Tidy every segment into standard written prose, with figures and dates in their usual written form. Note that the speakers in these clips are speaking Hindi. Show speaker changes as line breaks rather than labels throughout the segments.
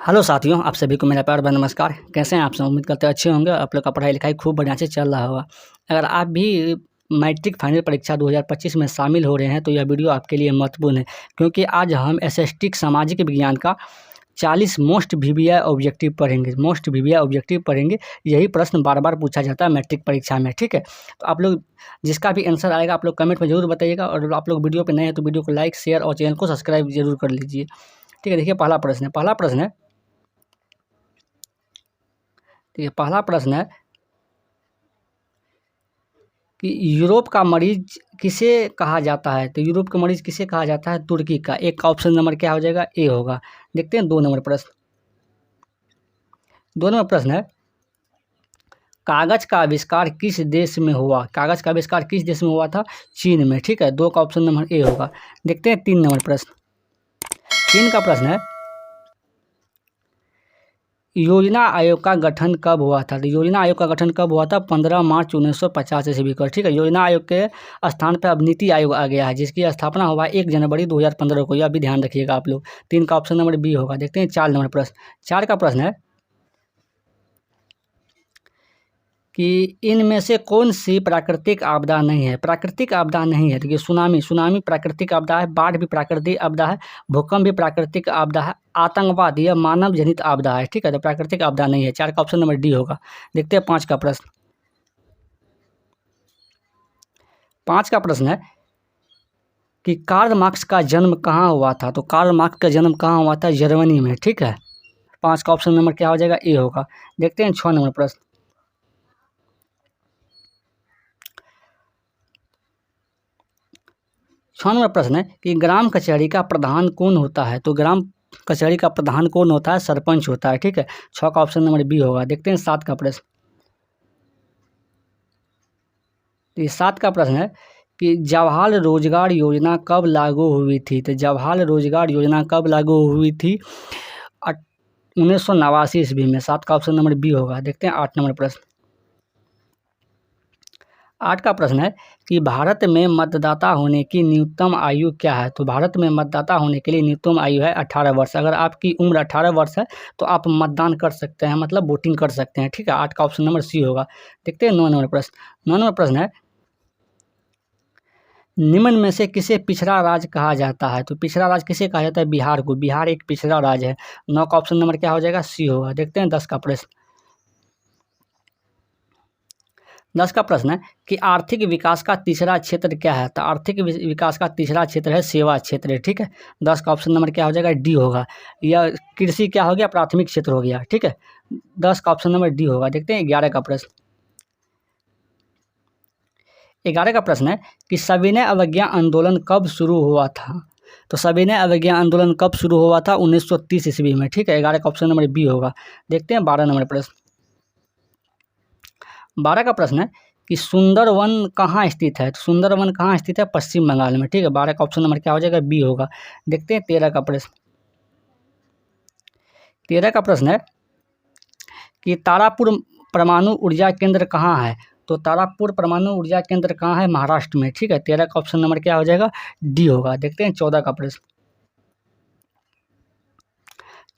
हेलो साथियों, आप सभी को मेरा प्यार भरा नमस्कार। कैसे हैं आप सब? उम्मीद करते हैं अच्छे होंगे। आप लोग का पढ़ाई लिखाई खूब बढ़िया से चल रहा होगा। अगर आप भी मैट्रिक फाइनल परीक्षा 2025 में शामिल हो रहे हैं तो यह वीडियो आपके लिए महत्वपूर्ण है, क्योंकि आज हम एसएसटी सामाजिक विज्ञान का 40 मोस्ट वीवीआई ऑब्जेक्टिव पढ़ेंगे। यही प्रश्न बार बार पूछा जाता है मैट्रिक परीक्षा में, ठीक है। तो आप लोग जिसका भी आंसर आएगा आप लोग कमेंट में जरूर बताइएगा, और आप लोग वीडियो पर नए हैं तो वीडियो को लाइक, शेयर और चैनल को सब्सक्राइब जरूर कर लीजिए, ठीक है। देखिए पहला प्रश्न है पहला प्रश्न है कि यूरोप का मरीज किसे कहा जाता है? तो यूरोप का मरीज किसे कहा जाता है? तुर्की का। एक का ऑप्शन नंबर क्या हो जाएगा? ए होगा। देखते हैं 2 नंबर प्रश्न है कागज का आविष्कार किस देश में हुआ? कागज का आविष्कार किस देश में हुआ था? चीन में, ठीक है। 2 का ऑप्शन नंबर ए होगा। देखते हैं 3 प्रश्न का प्रश्न है योजना आयोग का गठन कब हुआ था? तो योजना आयोग का गठन कब हुआ था? 15 मार्च 1950 ईस्वी को, ठीक है। योजना आयोग के स्थान पर अब नीति आयोग आ गया है, जिसकी स्थापना हुआ 1 जनवरी 2015 को। यह भी ध्यान रखिएगा आप लोग। 3 का ऑप्शन नंबर बी होगा। देखते हैं 4 प्रश्न। 4 का प्रश्न है कि इनमें से कौन सी प्राकृतिक आपदा नहीं है? प्राकृतिक आपदा नहीं है। देखिए सुनामी प्राकृतिक आपदा है, बाढ़ भी प्राकृतिक आपदा है, भूकंप भी प्राकृतिक आपदा है, आतंकवाद यह मानव जनित आपदा है, ठीक है। तो प्राकृतिक आपदा नहीं है। 4 का ऑप्शन नंबर डी होगा। देखते हैं 5 का प्रश्न। 5 का प्रश्न है कि कार्ल मार्क्स का जन्म कहाँ हुआ था? तो कार्ल मार्क्स का जन्म कहाँ हुआ था? जर्मनी में, ठीक है। 5 का ऑप्शन नंबर क्या हो जाएगा? ए होगा। देखते हैं 6 प्रश्न। 6 प्रश्न है कि ग्राम कचहरी का प्रधान कौन होता है? तो ग्राम कचहरी का प्रधान कौन होता है? सरपंच होता है, ठीक है। 6 का ऑप्शन नंबर बी होगा। देखते हैं 7 का प्रश्न। तो ये 7 का प्रश्न है कि जवाहर रोजगार योजना कब लागू हुई थी? तो जवाहर रोजगार योजना कब लागू हुई थी? 1989 ईस्वी में। 7 का ऑप्शन नंबर बी होगा। देखते हैं 8 प्रश्न। 8 का प्रश्न है कि भारत में मतदाता होने की न्यूनतम आयु क्या है? तो भारत में मतदाता होने के लिए न्यूनतम आयु है 18 वर्ष। अगर आपकी उम्र 18 वर्ष है तो आप मतदान कर सकते हैं, मतलब वोटिंग कर सकते हैं, ठीक है। 8 का ऑप्शन नंबर सी होगा। देखते हैं 9 प्रश्न। 9 प्रश्न है निम्न में से किसे पिछड़ा राज्य कहा जाता है? तो पिछड़ा राज्य किसे कहा जाता है? बिहार को। बिहार एक पिछड़ा राज्य है। 9 का ऑप्शन नंबर क्या हो जाएगा? सी होगा। देखते हैं 10 का प्रश्न। 10 का प्रश्न है कि आर्थिक विकास का तीसरा क्षेत्र क्या है? तो आर्थिक विकास का तीसरा क्षेत्र है सेवा क्षेत्र, ठीक है। 10 का ऑप्शन नंबर क्या हो जाएगा? डी होगा। यह कृषि क्या हो गया? प्राथमिक क्षेत्र हो गया, ठीक है। 10 का ऑप्शन नंबर डी होगा। देखते हैं 11 का प्रश्न। 11 का प्रश्न है कि सविनय अवज्ञा आंदोलन कब शुरू हुआ था? तो सविनय अवज्ञा आंदोलन कब शुरू हुआ था? 1930 ईस्वी में, ठीक है। 11 का ऑप्शन नंबर बी होगा। देखते हैं 12 प्रश्न। 12 का प्रश्न है कि सुंदरवन कहाँ स्थित है? तो सुंदरवन कहाँ स्थित है? पश्चिम बंगाल में, ठीक है। 12 का ऑप्शन नंबर क्या हो जाएगा? बी होगा। देखते हैं 13 का प्रश्न। 13 का प्रश्न है कि तारापुर परमाणु ऊर्जा केंद्र कहाँ है? तो तारापुर परमाणु ऊर्जा केंद्र कहाँ है? महाराष्ट्र में, ठीक है। 13 का ऑप्शन नंबर क्या हो जाएगा? डी होगा। देखते हैं 14 का प्रश्न।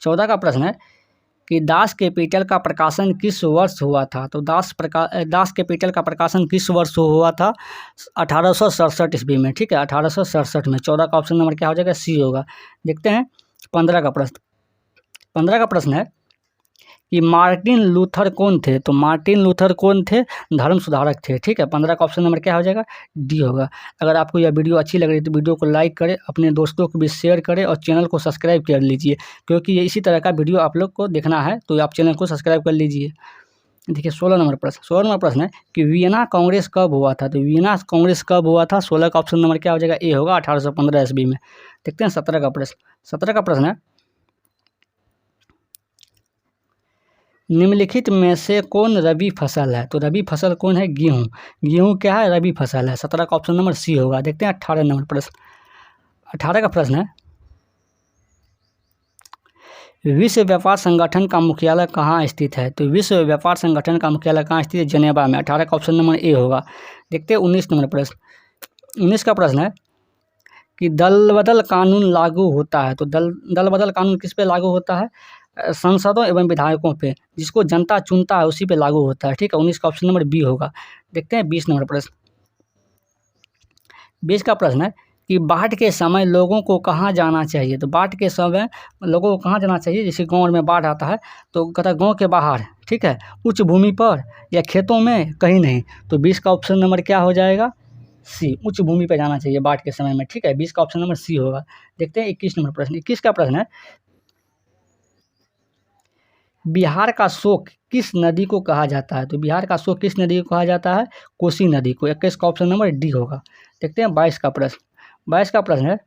14 का प्रश्न है कि दास कैपिटल का प्रकाशन किस वर्ष हुआ था? तो दास कैपिटल का प्रकाशन किस वर्ष हुआ था? 1867 ईस्वी में, ठीक है। 1867 में। 14 का ऑप्शन नंबर क्या हो जाएगा? सी होगा। देखते हैं 15 का प्रश्न। 15 का प्रश्न है कि मार्टिन लूथर कौन थे? तो मार्टिन लूथर कौन थे? धर्म सुधारक थे, ठीक है। 15 का ऑप्शन नंबर क्या हो जाएगा? डी होगा। अगर आपको यह वीडियो अच्छी लग रही तो वीडियो को लाइक करें, अपने दोस्तों को भी शेयर करें और चैनल को सब्सक्राइब कर लीजिए, क्योंकि ये इसी तरह का वीडियो आप लोग को देखना है तो आप चैनल को सब्सक्राइब कर लीजिए। देखिए 16 प्रश्न। 16 प्रश्न है कि वियना कांग्रेस कब हुआ था? तो वियना कांग्रेस कब हुआ था? 16 का ऑप्शन नंबर क्या हो जाएगा? ए होगा। 1815 ईस्वी में। देखते हैं 17 का प्रश्न। 17 का प्रश्न है निम्नलिखित में से कौन रबी फसल है? तो रबी फसल कौन है? गेहूँ। गेहूँ क्या है? रबी फसल है। 17 का ऑप्शन नंबर सी होगा। देखते हैं 18 प्रश्न। 18 का प्रश्न है विश्व व्यापार संगठन का मुख्यालय कहाँ स्थित है? तो विश्व व्यापार संगठन का मुख्यालय कहाँ स्थित है? जनेवा में। 18 का ऑप्शन नंबर ए होगा। देखते हैं 19 प्रश्न। 19 का प्रश्न है कि दल बदल कानून लागू होता है। तो दल बदल कानून किस पे लागू होता है? सांसदों एवं विधायकों पे, जिसको जनता चुनता है उसी पे लागू होता है, ठीक है। 19 का ऑप्शन नंबर बी होगा। देखते हैं 20 नंबर प्रश्न। 20 का प्रश्न है कि बाढ़ के समय लोगों को कहाँ जाना चाहिए। तो बाढ़ के समय लोगों को कहाँ जाना चाहिए, जैसे गाँव में बाढ़ आता है तो कहता है गाँव के बाहर, ठीक है, उच्च भूमि पर या खेतों में, कहीं नहीं। तो 20 का ऑप्शन नंबर क्या हो जाएगा, सी, उच्च भूमि पर जाना चाहिए बाढ़ के समय में, ठीक है। 20 का ऑप्शन नंबर सी होगा। देखते हैं 21 नंबर प्रश्न। 21 का प्रश्न है बिहार का शोक किस नदी को कहा जाता है। तो बिहार का शोक किस नदी को कहा जाता है, कोसी नदी को। 21 का ऑप्शन नंबर डी होगा। देखते हैं 22 का प्रश्न। 22 का प्रश्न है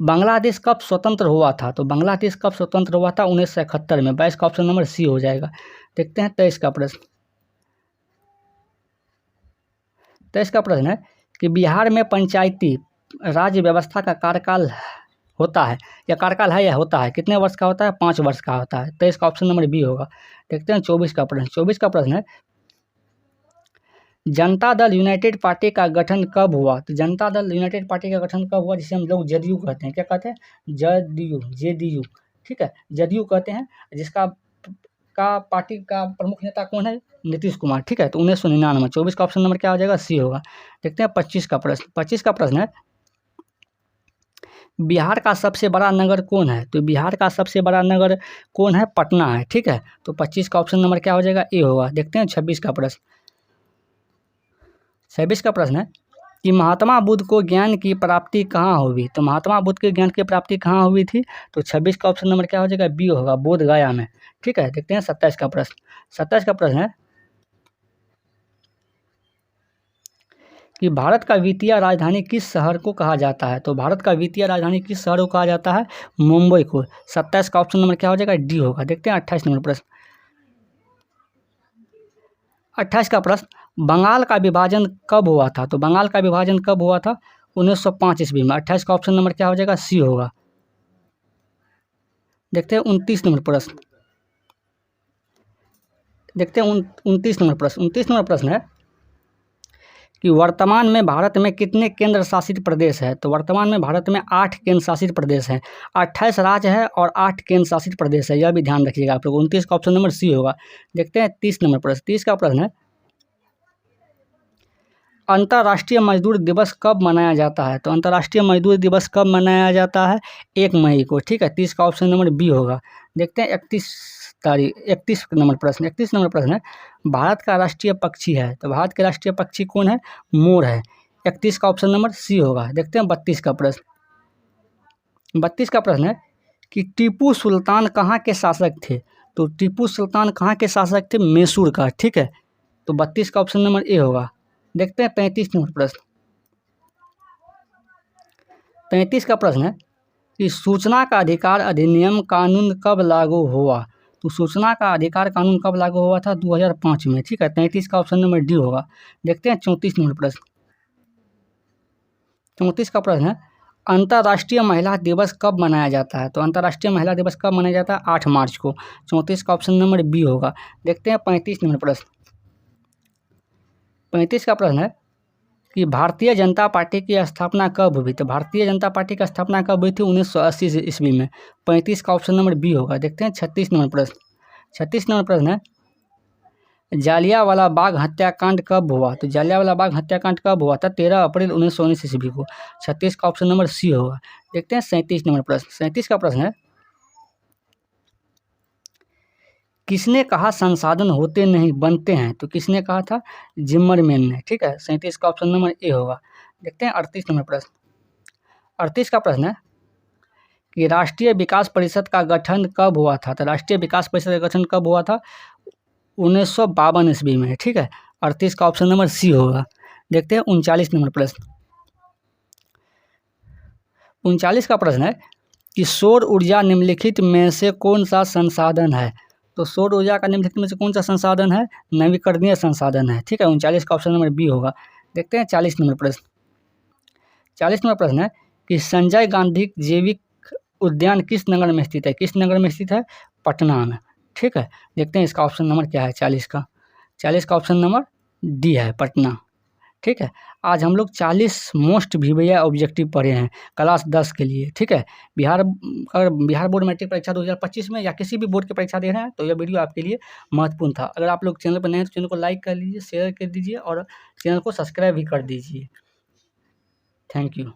बांग्लादेश कब स्वतंत्र हुआ था। तो बांग्लादेश कब स्वतंत्र हुआ था, 1971 में। 22 का ऑप्शन नंबर सी हो जाएगा। देखते हैं 23 का प्रश्न। 23 का प्रश्न है कि बिहार में पंचायती राज व्यवस्था का कार्यकाल होता है या कार्यकाल है या होता है, कितने वर्ष का होता है, 5 वर्ष का होता है। 23 का ऑप्शन नंबर बी होगा। देखते हैं 24 का प्रश्न। 24 का प्रश्न है जनता दल यूनाइटेड पार्टी का गठन कब हुआ। तो जनता दल यूनाइटेड पार्टी का गठन कब हुआ, जिसे हम लोग जदयू कहते हैं। क्या कहते हैं, जदयू, जेडीयू, ठीक है, जदयू कहते हैं। जिसका पार्टी का प्रमुख नेता कौन है, नीतीश कुमार, ठीक है। तो 1999। 24 का ऑप्शन नंबर क्या हो जाएगा, सी होगा। देखते हैं 25 का प्रश्न। 25 का प्रश्न है बिहार का सबसे बड़ा नगर कौन है। तो बिहार का सबसे बड़ा नगर कौन है, पटना है, ठीक है। तो 25 का ऑप्शन नंबर क्या हो जाएगा, ए होगा। देखते हैं 26 का प्रश्न। 26 का प्रश्न है कि महात्मा बुद्ध को ज्ञान की प्राप्ति कहाँ हुई। तो महात्मा बुद्ध के ज्ञान की प्राप्ति कहाँ हुई थी। तो 26 का ऑप्शन नंबर क्या हो जाएगा, बी होगा, बोध गया में, ठीक है। देखते हैं 27 का प्रश्न। 27 का प्रश्न है कि भारत का वित्तीय राजधानी किस शहर को कहा जाता है। तो भारत का वित्तीय राजधानी किस शहर को कहा जाता है, मुंबई को। 27 का ऑप्शन नंबर क्या हो जाएगा, डी होगा। देखते हैं 28 नंबर प्रश्न। 28 का प्रश्न बंगाल का विभाजन कब हुआ था। तो बंगाल का विभाजन कब हुआ था, 1905 ईस्वी में। 28 का ऑप्शन नंबर क्या हो जाएगा, सी होगा। देखते हैं 29 नंबर प्रश्न। देखते हैं 29 नंबर प्रश्न। 29 नंबर प्रश्न है कि वर्तमान में भारत में कितने केंद्र शासित प्रदेश है। तो वर्तमान में भारत में 8 केंद्र शासित प्रदेश हैं। 28 राज्य है और 8 केंद्र शासित प्रदेश है, यह भी ध्यान रखिएगा आप लोग। 29 का ऑप्शन नंबर सी होगा। देखते हैं 30 नंबर प्रश्न। 30 का प्रश्न है अंतर्राष्ट्रीय मजदूर दिवस कब मनाया जाता है। तो अंतर्राष्ट्रीय मजदूर दिवस कब मनाया जाता है, 1 मई को, ठीक है। 30 का ऑप्शन नंबर बी होगा। देखते हैं 31 नंबर प्रश्न। 31 नंबर प्रश्न है भारत का राष्ट्रीय पक्षी है। तो भारत के राष्ट्रीय पक्षी कौन है, मोर है। 31 का ऑप्शन नंबर सी होगा। देखते हैं 32 का प्रश्न। 32 का प्रश्न है कि टीपू सुल्तान कहाँ के शासक थे। तो टीपू सुल्तान कहाँ के शासक थे, मैसूर का, ठीक है। तो 32 का ऑप्शन नंबर ए होगा। देखते हैं 35 नंबर प्रश्न। 35 का प्रश्न है कि सूचना का अधिकार अधिनियम कानून कब लागू हुआ। तो सूचना का अधिकार कानून कब लागू हुआ था, 2005 में, ठीक है। 33 का ऑप्शन नंबर डी होगा। देखते हैं 34 नंबर प्रश्न। 34 का प्रश्न है अंतर्राष्ट्रीय महिला दिवस कब मनाया जाता है। तो अंतर्राष्ट्रीय महिला दिवस कब मनाया जाता है, 8 मार्च को। 34 का ऑप्शन नंबर बी होगा। देखते हैं 35 नंबर प्रश्न। 35 का प्रश्न है कि भारतीय जनता पार्टी की स्थापना कब हुई। तो भारतीय जनता पार्टी की स्थापना कब हुई थी, 1980 ईस्वी में। 35 का ऑप्शन नंबर बी होगा। देखते हैं 36 नंबर प्रश्न। 36 नंबर प्रश्न है जालियांवाला बाग हत्याकांड कब हुआ। तो जालियांवाला बाग हत्याकांड कब हुआ था, 13 अप्रैल 1919 ईस्वी को। 36 का ऑप्शन नंबर सी होगा। देखते हैं 37 नंबर प्रश्न। 37 का प्रश्न है किसने कहा संसाधन होते नहीं बनते हैं। तो किसने कहा था, जिम्मरमैन ने, ठीक है। 37 का ऑप्शन नंबर ए होगा। देखते हैं 38 नंबर प्रश्न। 38 का प्रश्न है कि राष्ट्रीय विकास परिषद का गठन कब हुआ था। तो राष्ट्रीय विकास परिषद का गठन कब हुआ था, 1952 ईस्वी में, ठीक है। 38 का ऑप्शन नंबर सी होगा। देखते हैं 39 नंबर प्रश्न। 39 का प्रश्न है कि सौर ऊर्जा निम्नलिखित में से कौन सा संसाधन है। तो सौर ऊर्जा का निम्नलिखित में से कौन सा संसाधन है, नवीकरणीय संसाधन है, ठीक है। 39 का ऑप्शन नंबर बी होगा। देखते हैं 40 नंबर प्रश्न। 40 नंबर प्रश्न है कि संजय गांधी जैविक उद्यान किस नगर में स्थित है। किस नगर में स्थित है, पटना में, ठीक है। देखते हैं इसका ऑप्शन नंबर क्या है, 40 का। 40 का ऑप्शन नंबर डी है, पटना। ठीक है। आज हम लोग 40 मोस्ट भी भैया ऑब्जेक्टिव पढ़े हैं क्लास 10 के लिए, ठीक है। अगर बिहार बोर्ड मैट्रिक परीक्षा 2025 में या किसी भी बोर्ड की परीक्षा दे रहे हैं तो यह वीडियो आपके लिए महत्वपूर्ण था। अगर आप लोग चैनल पर नए हैं तो चैनल को लाइक कर लीजिए, शेयर कर दीजिए और चैनल को सब्सक्राइब भी कर दीजिए। Thank you.